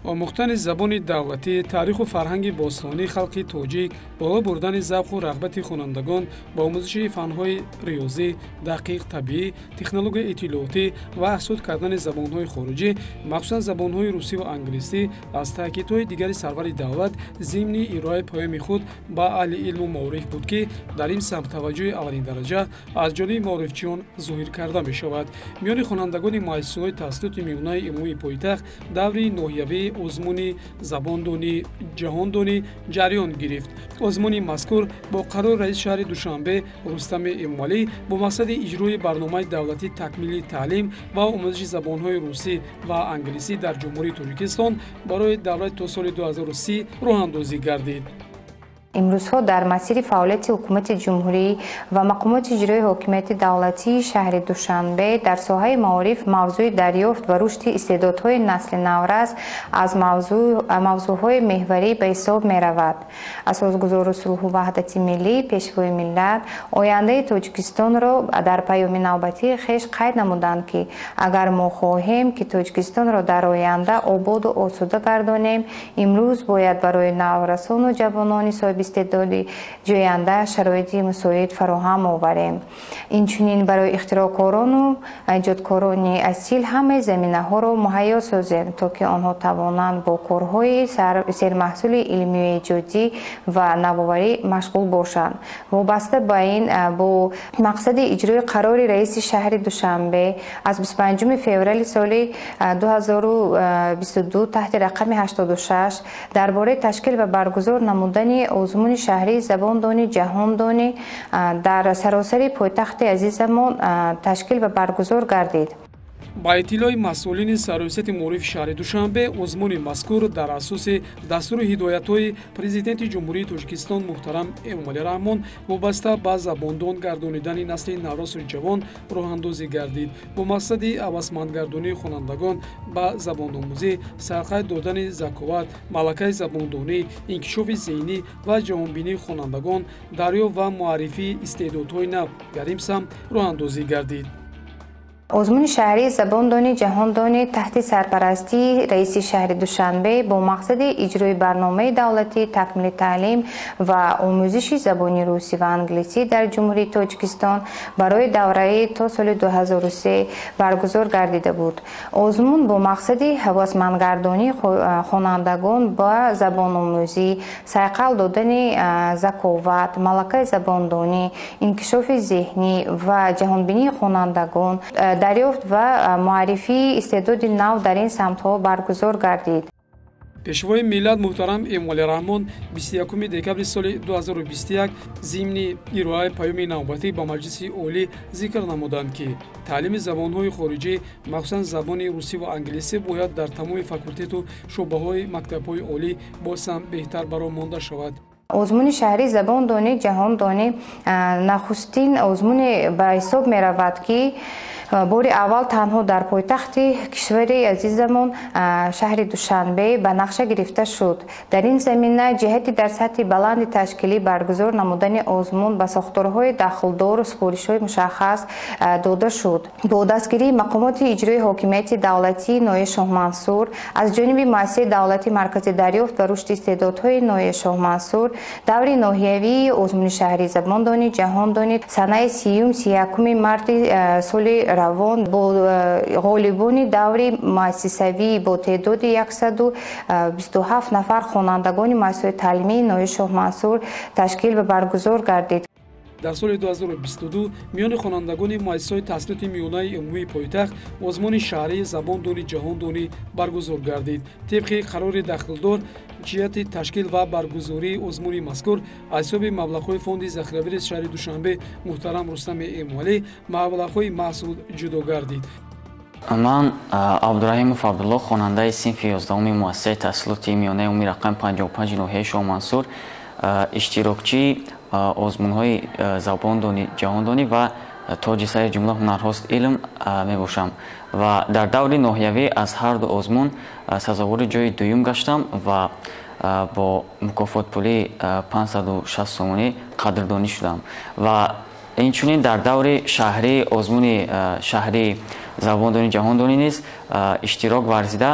آموختن زبان دولتی، تاریخ و فرهنگ باستانی خلق تاجیک، بالا بردن ذوق و رغبت خوانندگان با آموزش فن‌های ریاضی، دقیق، طبیعی، تکنولوژی اطلاعاتی و احسود کردن زبان‌های خارجی، مخصوصاً زبان‌های روسی و انگلیسی، از تاکیدهای دیگر سرور دولت ضمن ارائه پیام خود با اهل علم و معارف بود که در این سمت توجه اولین درجه از جانب معارفچیان ظاهر کرده می‌شود. میان خوانندگان مؤسسه‌های تحصیلات میانه عمومی پایتخت دوری ناحیوی آزمون زباندانی جهاندانی جریان گرفت. آزمون مذکور با قرار رئیس شهر دوشنبه رستم اموالی با مقصد اجرای برنامه دولتی تکمیل تعلیم و آموزش زبان‌های روسی و انگلیسی در جمهوری تاجیکستان برای دولت تا سال 2030 راه‌اندازی گردید. امروزها در مسیر فعالیت حکومت جمهوری و مقامات اجرایی حاکمیت دولتی شهر دوشنبه در ساحه معارف موضوع دریافت و رشد استعدادهای نسل نورس از موضوعهای محوری به حساب می رود. اساسگزار صلح و وحدت ملی پیشوای ملت آینده تاجیکستان را در پیام نوبتی خویش قید نمودند که اگر ما خواهیم که تاجیکستان را در آینده آباد و آسوده گردانیم، امروز باید برای نورسان و جوانان صاحب استعدادی جوینده شرایط مساعد فراهم آوریم. اینچنین برای اختراعکاران و ایجادکاران اصیل همه زمینه‌ها را مهیا سازیم تا که آنها توانند با کارهای سرمحصول علمی و ایجادی و نوآوری مشغول باشند. وابسته به این با مقصد اجرای قرار رئیس شهر دوشنبه از 25 فوریه سال 2022 تحت رقم 86 درباره تشکیل و برگزار نمودن آزمون شهری زباندانی جهاندانی در سراسر پایتخت عزیزمان تشکیل و برگزار گردید. با اطلاع مسئولین سرایست معارف شهر دوشنبه آزمون مذکور در اساس دستور هدایت‌های پرزیدنت جمهوری تاجیکستان محترم اموالی رحمان وابسته به زباندان گردانیدن نسل نوروس و جوان راه‌اندازی گردید با مقصد هوسمندگردانی خوانندگان به زبان‌آموزی، سرقت دادن ذکاوت، ملکه زباندانی، انکشاف ذهنی و جهانبینی خوانندگان، دریافت و معرفی استعدادهای نو در این سمت راه‌اندازی گردید. آزمون شهری زباندانی جهاندانی تحت سرپرستی رئیس شهر دوشنبه با مقصد اجرای برنامه دولتی تکمیل تعلیم و آموزش زبان روسی و انگلیسی در جمهوری تاجیکستان برای دوره تا سال 2003 برگزار گردیده بود. آزمون با مقصد هوسمندگردانی خوانندگان با زبان آموزی، صیقل دادن ذکاوت، ملکه زباندانی، انکشاف ذهنی و جهانبینی خوانندگان، دریافت و معرفی استعداد نو در این سمت‌ها برگزار گردید. پیشوای ملت محترم اموالی رحمان 21 دکبر سال 2021 ضمن ارائه پیام نوبتی با مجلس عالی ذکر نمودند که تعلیم زبان‌های خارجی مخصوصاً زبان روسی و انگلیسی باید در تمام فاکولتات و شعبه‌های مکتب‌های عالی بازم بهتر برآورده شود. آزمون شهری زباندانی جهاندانی نخستین آزمون به حساب می رود که بار اول تنها در پایتخت کشور عزیزمان شهر دوشنبه به نقشه گرفته شد. در این زمینه جهتی در سطح بلند تشکیلی برگزار نمودن آزمون به ساختارهای داخلدار و سپارش‌های مشخص داده شد. با دستگیری مقامات اجرایی حاکمیت دولتی نایب شاه منصور از جانب مؤسسه دولتی مرکز دریافت و رشد استعدادهای نایب شاه منصور دوره ناحیوی آزمون شهری زباندانی جهاندانی سنه 31 مارس سال روان با غالبان دوره مؤسسوی با تعداد 127 نفر خوانندگان مؤسسه تعلیمی نایب شاه منصور تشکیل و برگزار گردید. در سال 2022 میان خوانندگان مؤسسه‌های تحصیلات میانه عمومی پایتخت آزمون شهری زباندانی جهاندانی برگزار گردید. طبق قرار داخلدار جهت تشکیل و برگزاری آزمون مذکور از حساب مبلغ‌های فوند ذخیره‌آوری شهر دوشنبه محترم رستم اموالی مبلغ‌های محسود جدا گردید. من عبدالرحیم عبدالله خواننده صنف 11 مؤسسه تحصیلات میانه عمومی رقم 55 ناحیه شاه منصور اشتراکچی آزمون‌های زباندانی جهاندانی و تاج سر جمله هنرهاست علم میباشم و در دوره ناحیوی از هر دو آزمون سزاوار جای دوم گشتم و با مکافات پولی 560 سومانی قدردانی شدم و اینچنین در دوره شهری آزمون شهری زباندانی جهاندانی نیز اشتراک ورزیده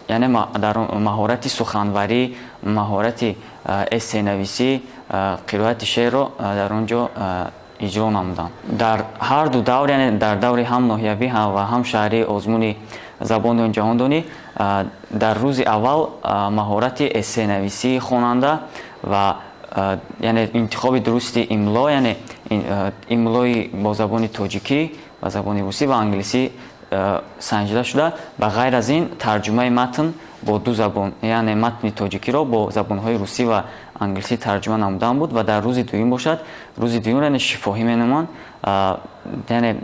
یعنی در مهارت سخنوری، مهارت اسه‌نویسی، قرائت شعر رو در اونجا اجرا نمودم. در هر دو دور، یعنی در دور هم ناحیوی و هم شهری آزمون زبان جهاندانی، در روز اول مهارت اسه‌نویسی خواننده و یعنی انتخاب درست املا، یعنی املای با زبان تاجیکی و زبان روسی و انگلیسی سنجیده شده. و غیر از این ترجمه متن با دو زبان، یعنی متن تاجیکی را با زبان‌های روسی و انگلیسی ترجمه نمودن بود. و در روز دوم باشد، روز دوم یعنی شفاهی مینمان، یعنی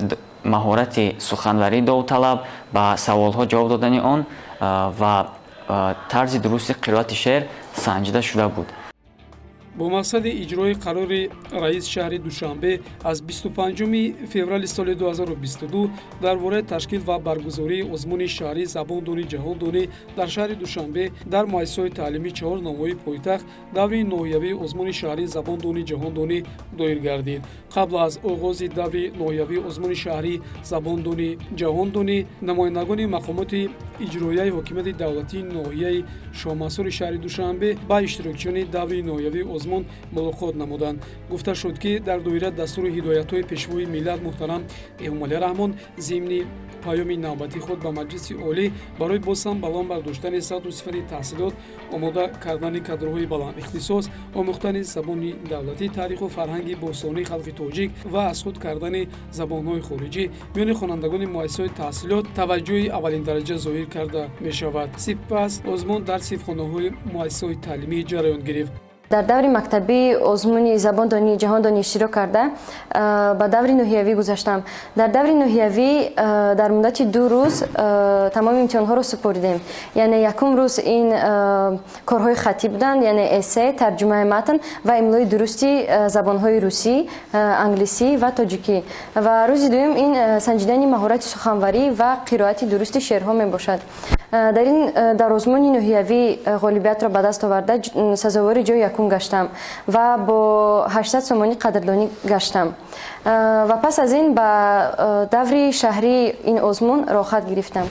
مهارت سخنوری داوطلب با سوال‌ها جواب دادن آن و طرز درست قرائت شعر سنجیده شده بود. با مقصد اجرای قرار رئیس شهر دوشنبه از 25 فوریه سال 2022 درباره تشکیل و برگزاری آزمون شهری زباندانی جهاندانی در شهر دوشنبه در مؤسسه تعلیمی 4 نمایی پایتخت دوره نهایی آزمون شهری زباندانی جهاندانی دایر گردید. قبل از آغاز دوره نهایی آزمون شهری زباندانی جهاندانی، نمایندگان مقامات اجرایی حکومت دولتی ناحیه شامسور شهر دوشنبه با اشتراکچیان دوره نهایی آزمون ملاقات نمودند. گفته شد که در دایره دستور هدایت‌های پیشوای ملت محترم امامعلی رحمان ضمن پیام نوبتی خود به مجلس عالی برای بازهم بالان برداشتن سطح و صفر تحصیلات، آماده کردن کادرهای بلند اختصاص، آموختن زبان دولتی، تاریخ و فرهنگ باستانی خلق تاجیک و از خود کردن زبان‌های خارجی میان خوانندگان مؤسسات تحصیلات توجه اولین درجه ظاهر کرده می‌شود. سپس آزمون در صفخانه‌های مؤسسات تعلیمی جریان گرفت. در دور مکتبی آزمون زباندانی جهاندانی اشتراک کرده به دور نهایی گذاشتم. در دور نهایی در مدت 2 روز تمام امتحان‌ها رو سپردیم. یعنی یکم روز این کارهای خطی بودند، یعنی اسه، ترجمه متن و املای درستی زبان‌های روسی، انگلیسی و تاجیکی. و روز دوم این سنجیدن مهارت سخنوری و قرائت درست شعرها می باشد. در آزمون نهایی غالبیت را به دست آورده سزاوار جای یکم گشتم و با 800 سومانی قدردانی گشتم و پس از این به دوره شهری این آزمون راحت گرفتم.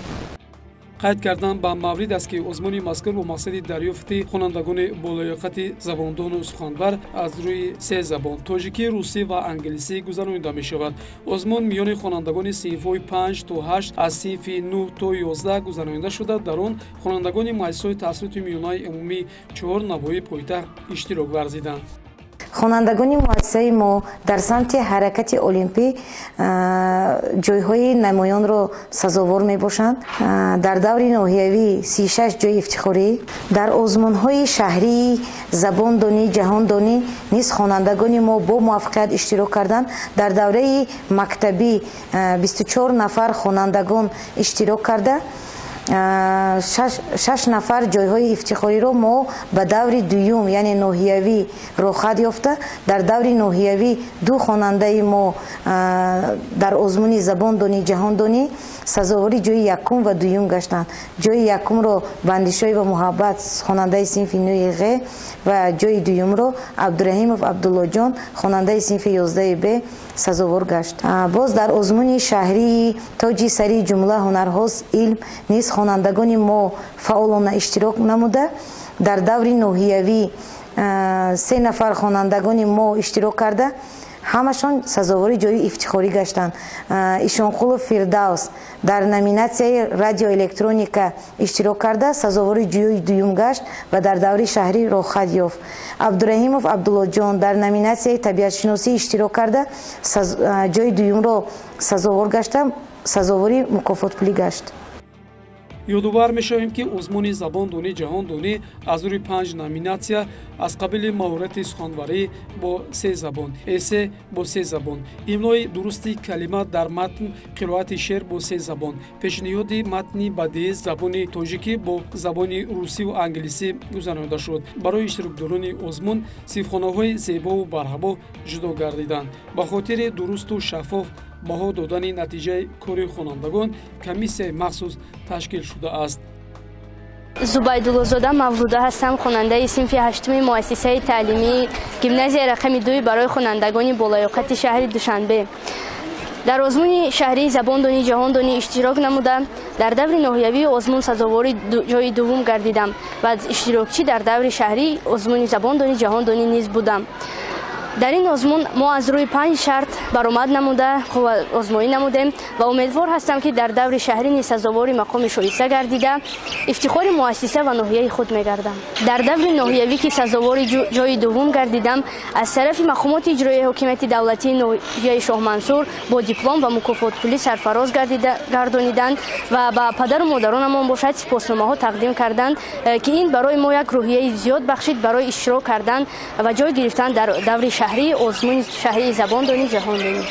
قید کردن با مورد است که آزمون مذکور با مقصد دریافت خوانندگان بالایاقت زباندان و سخنور از روی 3 زبان تاجیکی، روسی و انگلیسی گذرانیده می شود. آزمون میان خوانندگان صنف‌های 5 تا 8 از صنف 9 تا 11 گذرانیده شده. در آن خوانندگان مؤسسات تحصیلات میانه عمومی 4 نواحی پایتخت اشتراک ورزیدند. خوانندگان مؤسسه ما در سمت حرکت المپی جایهای نمایان را سزاوار می باشند. در دور نهایی 36 جای افتخاری، در آزمون‌های شهری زباندانی جهاندانی نیز خوانندگان ما با موفقیت اشتراک کردند. در دوره مکتبی 24 نفر خوانندگان اشتراک کرده 6 نفر جایهای افتخاری رو ما به دور دوم یعنی نهایی راحت یافته. در دور نهایی 2 خواننده ما در آزمون زباندانی جهاندانی سزاواری جای یکم و دوم گشتند. جای یکم رو بندیشای و محبت خواننده صنف 9 غ و جای دوم رو عبدالرحیم عبدالله جان خواننده صنف 11 ب سزاوار گشت. باز در آزمون شهری تاجی سری جمله هنرهاست علم نیز خوانندگان ما فعالانه اشتراک نموده. در دور نهایی 3 نفر خوانندگان ما اشتراک کرده همشان سزاوار جای افتخاری گشتند. ایشانقول فردوس در نامیناسیای رادیو الکترونیکا اشتراک کرده سزاوار جای دوم گشت و در دوره شهری راحت یافت. عبدالرحیم عبدالله جان در نامیناسیای طبیعت شناسی اشتراک کرده جای دوم را سزاوار گشته، سزاواری مکافات پولی گشت. یادآور می‌شویم که آزمون زباندانی جهاندانی از روی 5 نامیناسیا از قبیل مهارت سخنوری با 3 زبان، اسه با 3 زبان، املای درستی کلمات در متن، قرائت شعر با 3 زبان، پیشنهاد متنی بدیع زبان تاجیکی با زبان روسی و انگلیسی گذرانیده شد. برای اشتراکداران آزمون صفحه‌های زیبا و برهوا جدا گردیدند. به خاطر درست و شفاف بها دادن نتیجه کار خوانندگان کمیسیه مخصوص تشکیل شده است. زبیدالله‌زاده مولوده هستم، خواننده صنف 8 مؤسسه تعلیمی گیمنازیای رقم 2 برای خوانندگان بالایاقت شهر دوشنبه. در آزمون شهری زباندانی جهاندانی اشتراک نموده дар даври ноҳиявӣ озмун сазовори ҷои дуввум гардидам ва иштирокчӣ дар даври шаҳрӣ озмуни забондонӣ ҷаҳондонӣ низ будам. дар ин озмун мо аз рӯи 5 шарт баромад намуда озмоӣ намудем ва умедвор ҳастам ки дар даври шаҳрӣ низ сазовори мақоми шоиста гардида ифтихори муассиса ва ноҳияи худ мегардам. дар даври ноҳиявӣ ки сазовори ҷои дуввум гардидам аз тарафи мақомоти иҷроии ҳокимияти давлатии ноҳияи Шоҳмансур бо диплом ва мукофотпулӣ сарфароз гардониданд ва ба падару модаронамон бошад сипосномаҳо тақдим карданд ки ин барои мо як рӯҳияи зиёд бахшид барои иштирок кардан ва ҷой гирифтан дар даври шаҳрӣ озмуни шаҳрии забондонӣ ҷаҳондонӣ.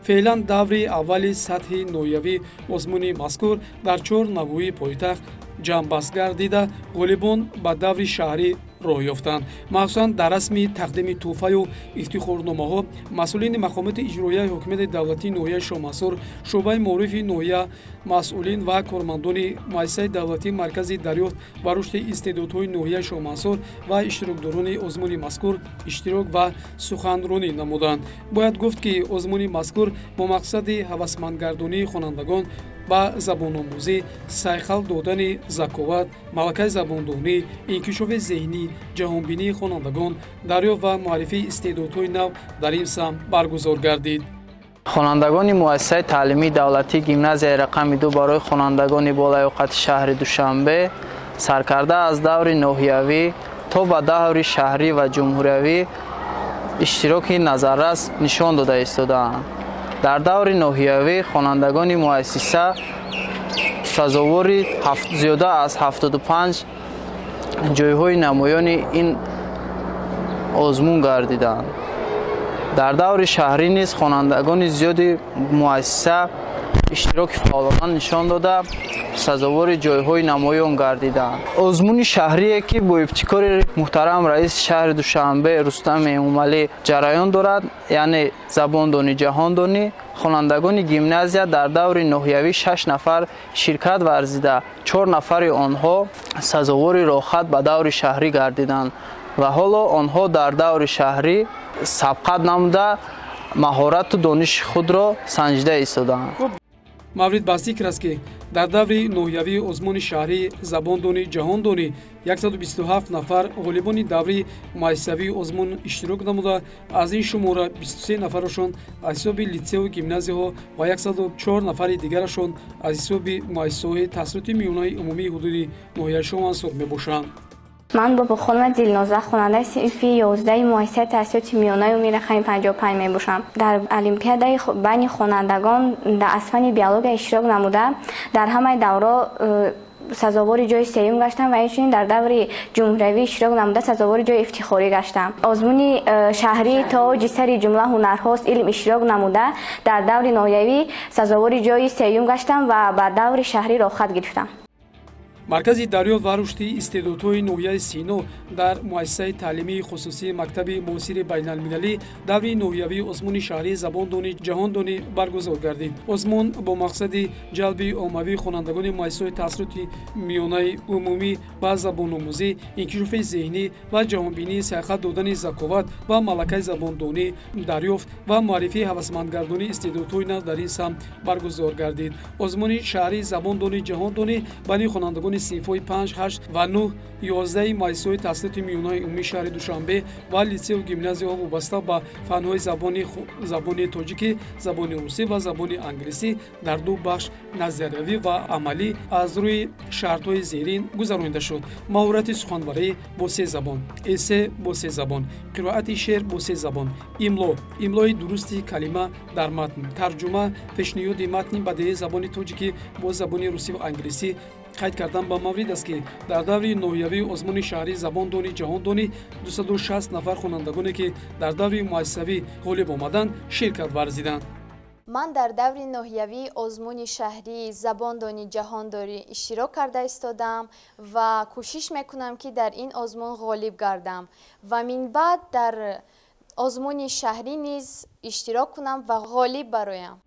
феълан даври аввали сатҳи ноҳиявӣ озмуни мазкур дар 4 навоии пойтахт ҷамъбаст гардида ғолибон ба даври шаҳрӣ роҳ ёфтанд. махсусан дар расми тақдими тӯҳфаю ифтихорномаҳо масъулини мақомоти иҷроияи ҳокимияти давлатии ноҳияи Шоҳмансур, шуъбаи маорифи ноҳия, масъулин ва кормандони муассисаи давлатии маркази дарёфт ва рушди истеъдодҳои ноҳияи Шоҳмансур ва иштирокдорони озмуни мазкур иштирок ва суханронӣ намуданд. бояд гуфт ки озмуни мазкур бо мақсади ҳавасмандгардонии хонандагон ба забономӯзӣ, сайқал додани заковат, малакаи забондонӣ, инкишофи зеҳнӣ, ҷаҳонбинии хонандагон, дарёфт ва муаррифии истеъдодҳои нав дар ин самт баргузор гардид. хонандагони муассисаи таълимии давлатии гимназияи рақами 2 барои хонандагони болаёқати шаҳри Душанбе саркарда аз даври ноҳиявӣ то ба даври шаҳрӣ ва ҷумҳуриявӣ иштироки назаррас нишон дода истодаанд. дар даври ноҳиявӣ хонандагони муассиса сазовори зиёда аз 75 ҷойҳои намоёни ин озмун гардиданд. дар даври шаҳрӣ низ хонандагони зиёди муассиса иштироки фаъолона нишон дода сазовори ҷойҳои намоён гардиданд. озмуни шаҳрие ки бо ибтикори муҳтарам раиси шаҳри Душанбе Рустами Эмомалӣ ҷараён дорад, яъне забондонӣ ҷаҳондонӣ, хонандагони гимназия дар даври ноҳиявӣ 6 нафар ширкат варзида 4 нафари онҳо сазовори роҳхат ба даври шаҳрӣ гардиданд ва ҳоло онҳо дар даври шаҳрӣ сабқат намуда маҳорату дониши худро санҷида истодаанд. маврид ба зикр аст ки дар даври ноҳиявӣ озмуни шаҳрӣ забондонӣ ҷаҳондонӣ 127 нафар ғолибони даври муассисавии озмун иштирок намуда аз ин шумора 23 нафарашон аз ҳисоби литсею гимназияҳо ва 104 нафари дигарашон аз ҳисоби муассисаҳои таҳсилоти миёнаи умумии ҳудуди ноҳияи Шоҳмансур мебошанд. ман бобохонума дилноза хонандаи синфи 11 муассисаи таҳсилоти миёнаи умумии рақами 55 мебошам. дар олимпиадаи байни хонандагон аз фани биология иштирок намуда дар ҳамаи давро сазовори ҷои сеюм гаштам ва инчунин дар даври ҷумҳуриявӣ иштирок намуда сазовори ҷои ифтихорӣ гаштам. озмуни шаҳрӣ тоҷи сари ҷумла ҳунарҳост илм иштирок намуда дар даври ноҳиявӣ сазовори ҷои сеюм гаштам ва ба даври шаҳрӣ роҳхат гирифтам. маркази дарёфт ва рушди истеъдодҳои ноҳияи Сино дар муассисаи таълимии хусусии мактаби муосири байналмилалӣ даври ноҳиявии озмуни шаҳрии забондонӣ ҷаҳондонӣ баргузор гардид. озмун бо мақсади ҷалби оммавии хонандагони муассисаҳои таҳсилоти миёнаи умумӣ ба забономӯзӣ, инкишофи зеҳнӣ ва ҷаҳонбинии сайқат додани заковат ва малакаи забондонӣ дарёфт ва муаррифии ҳавасмандгардонии истеъдодҳои нав дар ин самт баргузор гардид. озмуни шаҳрии забондонӣ ҷаҳондонӣ байни хонандагони синфҳои 5, 8 ва 9 11 муассисаҳои таҳсилоти миёнаи умумии шаҳри Душанбе ва литсею гимназияҳо вобаста ба фанҳои забони тоҷикӣ, забони русӣ ва забони англисӣ дар 2 бахш назариявӣ ва амалӣ аз рӯи шартҳои зерин гузаронида шуд. маҳорати суханварӣ бо 3 забон, эссе бо 3 забон, қироати шеър бо 3 забон, имлои дурусти калима дар матн, тарҷума, пешниҳоди матни бадеҳии забони тоҷикӣ бо забони русӣ ва англисӣ. қайд кардан ба маврид аст ки дар даври ноҳиявии озмуни шаҳрии забондонӣ ҷаҳондонӣ 260 нафар хонандагоне ки дар даври муассисавӣ ғолиб омаданд ширкат варзиданд. ман дар даври ноҳиявии озмуни шаҳрии забондонӣ ҷаҳондонӣ иштирок карда истодам ва кӯшиш мекунам ки дар ин озмун ғолиб гардам ва минбаъд дар озмуни шаҳрӣ низ иштирок кунам ва ғолиб бароям.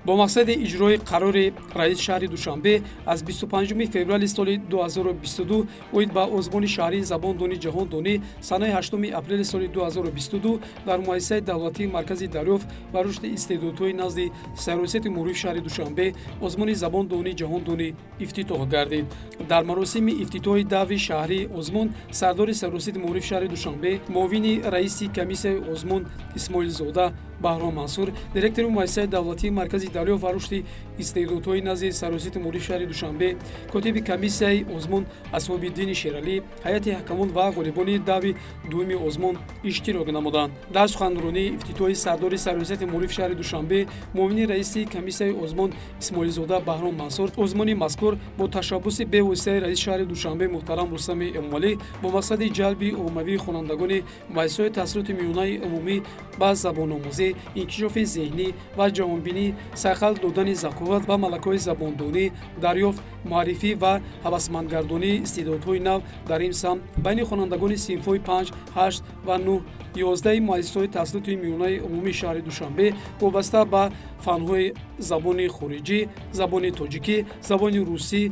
бо мақсади иҷрои қарори раис шаҳри душанбе аз 25 феврали соли 2022 оид ба озмуни шаҳрии забондонӣ ҷаҳондонӣ санаи 8 апрели соли 2022 дар муассисаи давлатии маркази дарёфт ва рушди истеъдодҳои назди саросияти муорифи шаҳри душанбе озмуни забондонӣ ҷаҳондонӣ ифтитоҳ гардид. дар маросими ифтитоҳи даври шаҳрии озмун сардори саросияти муорифи шаҳри душанбе муовини раиси комиссияи озмун исмоилзода баҳром мансур, директори муассисаи давлатии маркази дарёфт ва рушди истеъдодҳои назди саросияти муорифи шаҳри душанбе, котиби комиссияи озмун асҳобиддини шералӣ, ҳайати ҳакамон ва ғолибони даври дуюми озмун иштирок намуданд. дар суханронии ифтитоҳи сардори саросияти муорифи шаҳри душанбе муовини раиси комиссияи озмун исмоилзода баҳром мансур озмуни мазкур бо ташаббуси бевоситаи раиси шаҳри душанбе муҳтарам рустами эмомалӣ бо мақсади ҷалби оммавии хонандагони муассисаҳои таҳсилоти миёнаи умумӣ ба забономӯзӣ, инкишофи зеҳнӣ ва ҷавонбинӣ, сайқал додани заковат ва малакаҳои забондонӣ, дарёфт, муаррифӣ ва ҳавасмандгардонии истеъдодҳои нав дар ин самт байни хонандагони синфҳои 5, 8 ва 9 11 муассисаҳои таҳсилоти миёнаи умумии шаҳри душанбе вобаста ба фанҳои забони хориҷӣ, забони тоҷикӣ, забони русӣ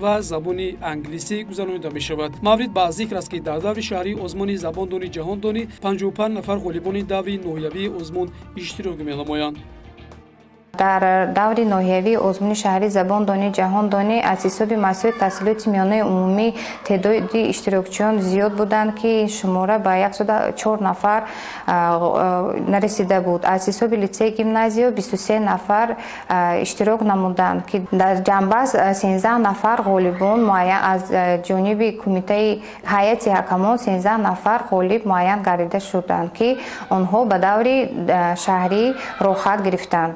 ва забони англисӣ гузаронида мешавад. маврид ба зикр аст ки дар даври шаҳрии озмуни забондонӣ ҷаҳондонӣ 55 нафар ғолибони даври ноҳиявии озмун иштирок менамоянд. дар даври ноҳиявии озмуни шаҳри забондонӣ ҷаҳондонӣ аз ҳисоби масъулияти таҳсилоти миёнаи умумӣ теъдоди иштирокчиён зиёд буданд ки шумора ба 104 нафар нарасида буд. аз ҳисоби литсеи гимназия 23 нафар иштирок намуданд ки дар ҷанбаъз 13 нафар ғолибон муайян аз ҷониби кумитаи ҳайати ҳакамон 13 нафар ғолиб муайян гардида шуданд ки онҳо ба даври шаҳрӣ рохат гирифтанд.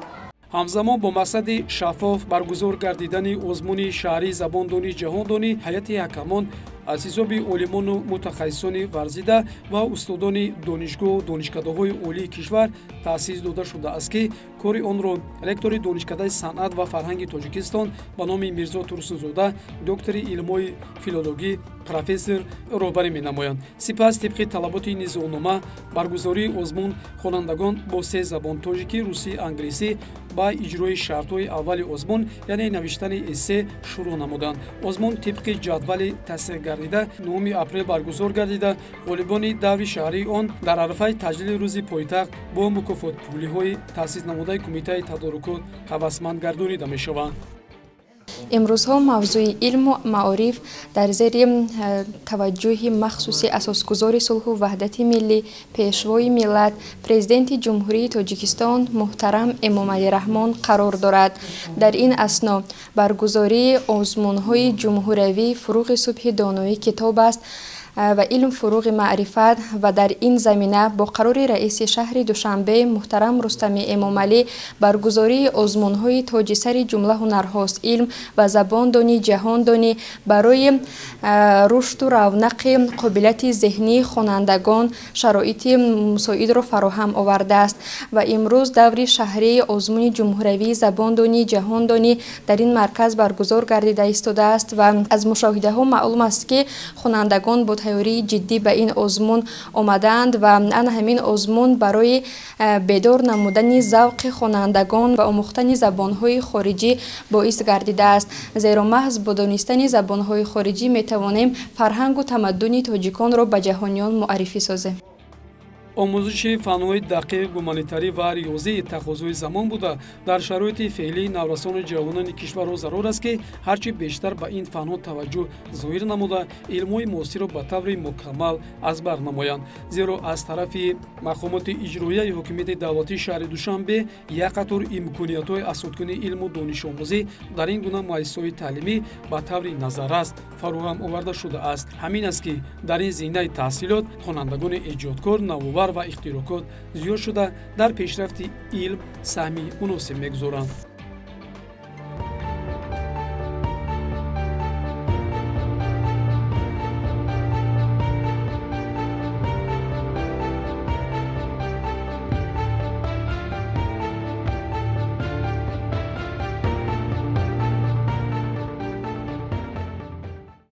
ҳамзамон бо мақсади шаффоф баргузор гардидани озмуни шаҳрии забондонӣ ҷаҳондонӣ ҳайати ҳакамон аз ҳисоби олимону мутахассисони варзида ва устодони донишгоҳу донишкадаҳои олии кишвар таъсис дода шудааст ки кори онро ректори донишкадаи санъат ва фарҳанги тоҷикистон ба номи мирзо турсунзода, доктори илмҳои филологӣ, профессор роҳбарӣ менамоянд. сипас тибқи талаботи низомнома баргузории озмун хонандагон бо 3 забон тоҷикӣ, русӣ, англисӣ ба иҷрои шартҳои аввали озмун яъне навиштани эссе шурӯъ намуданд. озмун тибқи ҷадвали тасдиқ гардида 9 апрел баргузор гардида ғолибони даври шаҳрии он дар арафаи таҷлили рӯзи пойтахт бо мукофотпулиҳои таъсис намудаи кумитаи тадорукот ҳавасманд гардонида мешаванд. имрӯзҳо мавзӯи илму маориф дар зери таваҷҷӯҳи махсуси асосгузори сулҳу ваҳдати миллӣ, пешвои миллат, президенти ҷумҳурии Тоҷикистон муҳтарам Эмомалираҳмон қарор дорад. дар ин асно баргузории озмунҳои ҷумҳуравӣ фуруғи субҳи доноӣ китоб аст ва илм фуруғи маърифат ва дар ин замина бо қарори раиси шаҳри Душанбе муҳтарам Рустами Эмомалӣ баргузории озмунҳои тоҷисари ҷумла ҳунарҳост илм ва забондонӣ ҷаҳондонӣ барои рушду равнақи қобилияти зеҳнии хонандагон шароити мусоидро фароҳам овардааст ва имрӯз даври шаҳрии озмуни ҷумҳуравии забондонӣ ҷаҳондонӣ дар ин марказ баргузор гардида истодааст ва аз мушоҳидаҳо маълум аст ки хонандагон бо тайёрии ҷиддӣ ба ин озмун омадаанд ва ана ҳамин озмун барои бедор намудани завқи хонандагон ва омӯхтани забонҳои хориҷӣ боис гардидааст. зеро маҳз бо донистани забонҳои хориҷӣ метавонем фарҳангу тамаддуни тоҷиконро ба ҷаҳониён муаррифӣ созем. омӯзиши фанҳои дақиқ, гуманитарӣ ва риёзии тақозои замон буда дар шароити феълии наврасони ҷавонони кишварро зарур аст ки ҳарчи бештар ба ин фанҳо таваҷҷӯҳ зоҳир намуда илмҳои муосирро ба таври мукаммал аз бар намоянд. зеро аз тарафи мақомоти иҷроияи ҳокимияти давлатии шаҳри Душанбе як қатор имкониятҳои асодкунии илму донишомӯзӣ дар ин гуна муассисаҳои таълимӣ ба таври назаррас фароҳам оварда шудааст. ҳамин аст ки дар ин зимнаи таҳсилот хонандагони эҷодкор, навовар ва ихтирокот зиёд шуда дар пешрафти илм саҳми муносиб мегузоранд.